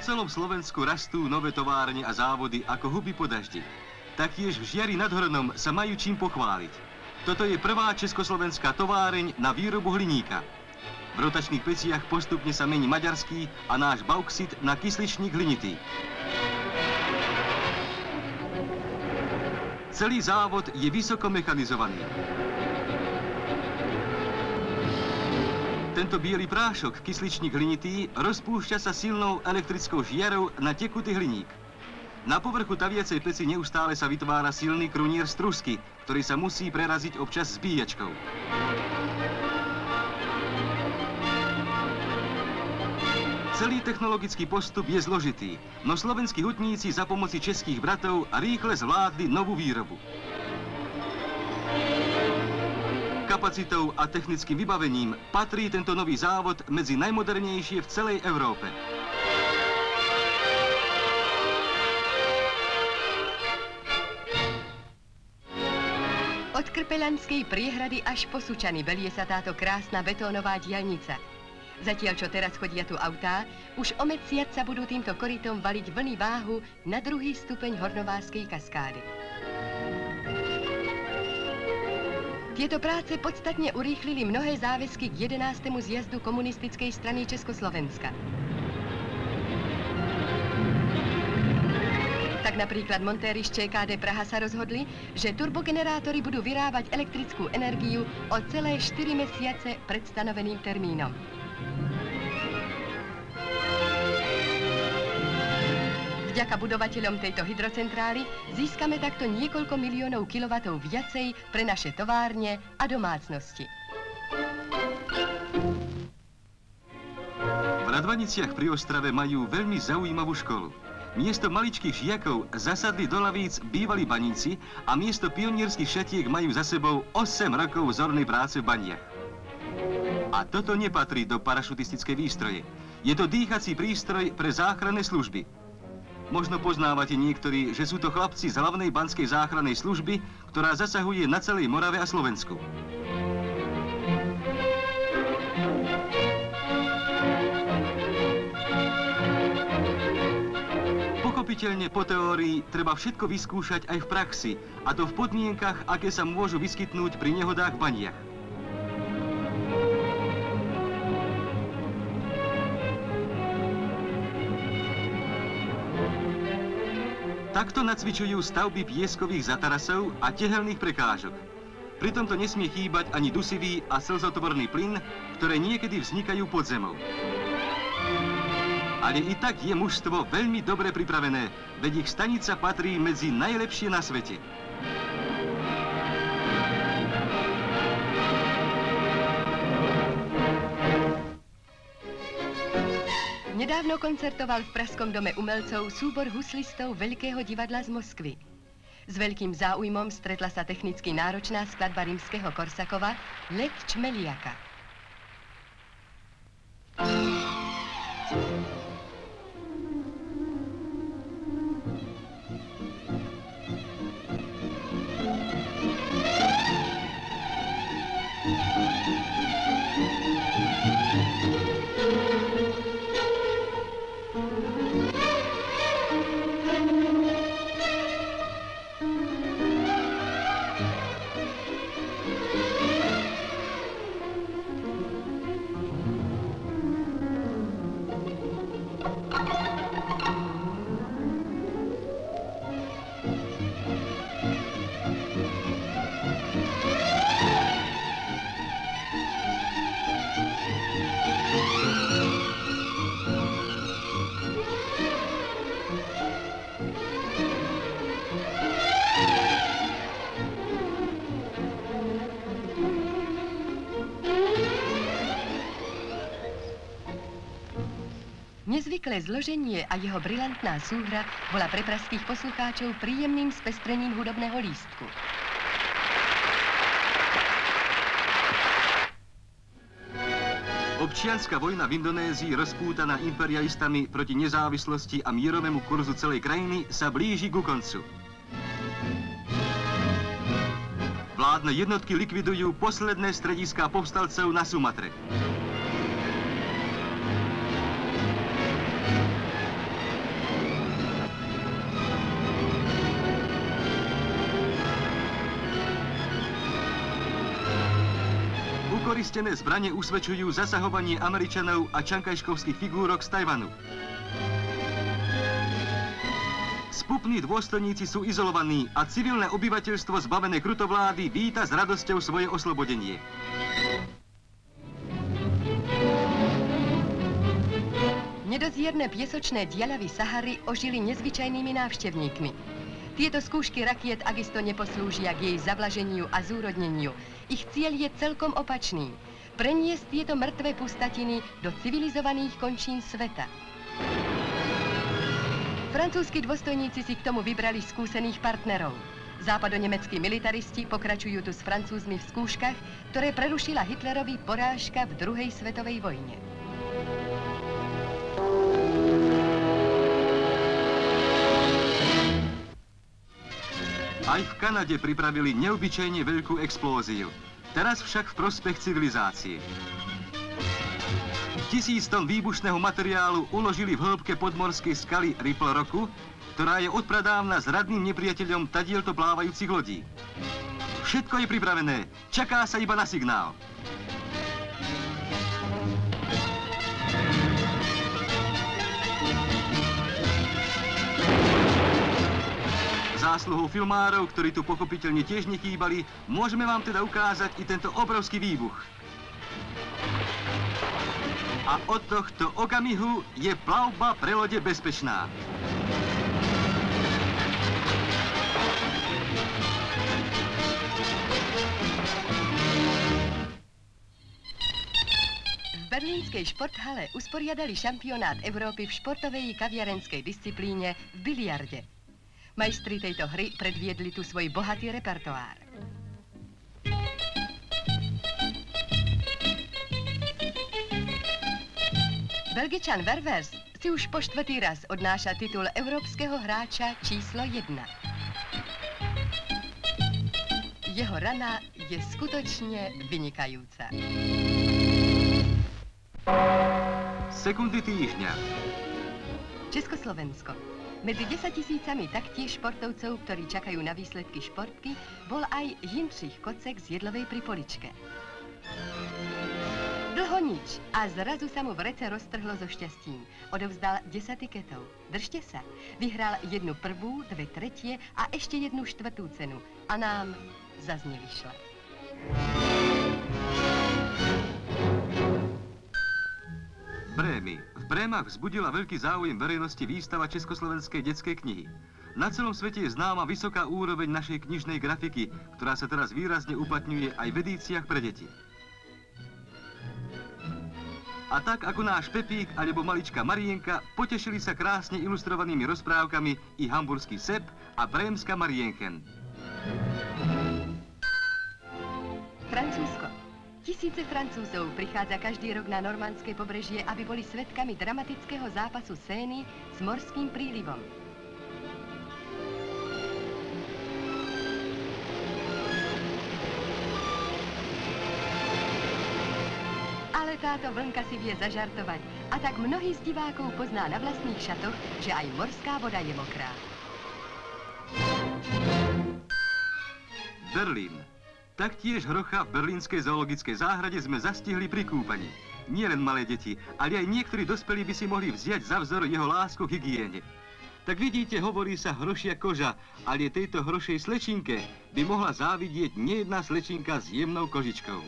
celom Slovensku rastú nové továrne a závody ako huby po daždi. Taktiež v Žiari nad Hronom sa majú čím pochváliť. Toto je prvá československá továreň na výrobu hliníka. V rotačných peciach postupne sa mení maďarský a náš bauxit na kysličník hlinitý. Celý závod je vysoko mechanizovaný. Tento biely prášok, kysličník hlinitý, rozpúšťa sa silnou elektrickou žiarou na tekutý hliník. Na povrchu taviacej peci neustále sa vytvára silný krunier strusky, ktorý sa musí preraziť občas zbíjačkou. Celý technologický postup je zložitý, no slovenskí hutníci za pomoci českých bratov rýchle zvládli novú výrobu. Kapacitou a technickým vybavením patrí tento nový závod medzi najmodernejšie v celej Európe. Od Krpeľanskej priehrady až po Sučany belie sa táto krásna betónová diaľnica. Zatiaľ, čo teraz chodia tu autá, už o mesiac sa budú týmto korytom valiť vlny váhu na druhý stupeň Hornovárskej kaskády. Tieto práce podstatne urýchlili mnohé záväzky k 11. zjazdu komunistickej strany Československa. Tak napríklad montéri z ČKD Praha sa rozhodli, že turbogenerátory budú vyrábať elektrickú energiu o celé 4 mesiace pred stanoveným termínom. Vďaka budovateľom tejto hydrocentrály získame takto niekoľko miliónov kilovatov viacej pre naše továrne a domácnosti. V Radvaniciach pri Ostrave majú veľmi zaujímavú školu. Miesto maličkých žiakov zasadli do lavíc bývalí baníci a miesto pionierských šatiek majú za sebou 8 rokov zornej práce v baniach. A toto nepatrí do parašutistickej výstroje. Je to dýchací prístroj pre záchranné služby. Možno poznávate niektorí, že sú to chlapci z hlavnej banskej záchrannej služby, ktorá zasahuje na celej Morave a Slovensku. Pochopiteľne po teórii treba všetko vyskúšať aj v praxi, a to v podmienkach, aké sa môžu vyskytnúť pri nehodách v baniach. Takto nacvičujú stavby pieskových zatarasov a tehelných prekážok. Pritom to nesmie chýbať ani dusivý a slzotvorný plyn, ktoré niekedy vznikajú pod zemou. Ale i tak je mužstvo veľmi dobre pripravené, veď ich stanica patrí medzi najlepšie na svete. Nedávno koncertoval v Pražskom dome umelcov súbor huslistov Veľkého divadla z Moskvy. S veľkým záujmom stretla sa technicky náročná skladba rímskeho Korsakova Let Čmeliaka. Nezvyklé zloženie a jeho brilantná súhra bola pre pražských poslucháčov príjemným spestrením hudobného lístku. Občianska vojna v Indonézii, rozpútaná imperialistami proti nezávislosti a mierovému kurzu celej krajiny, sa blíži ku koncu. Vládne jednotky likvidujú posledné strediská povstalcov na Sumatre. Skoristené zbrane usvedčujú zasahovanie Američanov a čankajškovských figúrok z Tajvanu. Spupní dôstojníci sú izolovaní a civilné obyvateľstvo zbavené krutovlády víta s radosťou svoje oslobodenie. Nedozierne piesočné diaľavy Sahary ožili nezvyčajnými návštevníkmi. Tieto skúšky rakiet akisto neposlúžia k jej zavlaženiu a zúrodneniu. Ich cieľ je celkom opačný. Preniesť tieto mŕtve pustatiny do civilizovaných končín sveta. Francúzski dôstojníci si k tomu vybrali skúsených partnerov. Západonemeckí militaristi pokračujú tu s Francúzmi v skúškach, ktoré prerušila Hitlerovi porážka v druhej svetovej vojne. Aj v Kanade pripravili neobyčajne veľkú explóziu. Teraz však v prospech civilizácie. 1000 tón výbušného materiálu uložili v hĺbke podmorskej skaly Ripple Rocku, ktorá je odpradávna zradným nepriateľom tadielto plávajúcich lodí. Všetko je pripravené, čaká sa iba na signál. Zásluhou filmárov, ktorí tu pochopiteľne tiež nechýbali, môžeme vám teda ukázať i tento obrovský výbuch. A od tohto okamihu je plavba pre lode bezpečná. V berlínskej športhale usporiadali šampionát Európy v športovej kaviarenskej disciplíne v biliarde. Majstri tejto hry predviedli tu svoj bohatý repertoár. Belgičan Ververs si už po 4. raz odnáša titul európskeho hráča číslo 1. Jeho rana je skutočne vynikajúca. Sekundy týždňa. Československo. Medzi 10 000 taktiež športovcov, ktorí čakajú na výsledky športky, bol aj Jindřich Kocek z Jedlovej pri Poličke. Dlho nič a zrazu sa mu v rece roztrhlo so šťastím. Odovzdal 10 tiketov. Držte sa. Vyhral 1 prvú, 2 tretie a ešte 1 štvrtú cenu. A nám zas nevyšla. Brémy. V Brémach vzbudila veľký záujem verejnosti výstava Československej detskej knihy. Na celom svete je známa vysoká úroveň našej knižnej grafiky, ktorá sa teraz výrazne uplatňuje aj v edíciách pre deti. A tak ako náš Pepík alebo malička Marienka potešili sa krásne ilustrovanými rozprávkami i hamburský Sepp a brémska Marienchen. Francúzsko. Tisíce Francúzov prichádza každý rok na normandské pobrežie, aby boli svedkami dramatického zápasu Sény s morským prílivom. Ale táto vlnka si vie zažartovať a tak mnohý z divákov pozná na vlastných šatoch, že aj morská voda je mokrá. Berlín. Taktiež hrocha v berlínskej zoologickej záhrade sme zastihli pri kúpaní. Nie len malé deti, ale aj niektorí dospelí by si mohli vziať za vzor jeho lásku k hygiene. Tak vidíte, hovorí sa hrošia koža, ale tejto hrošej slečinke by mohla závidieť nejedná slečinka s jemnou kožičkou.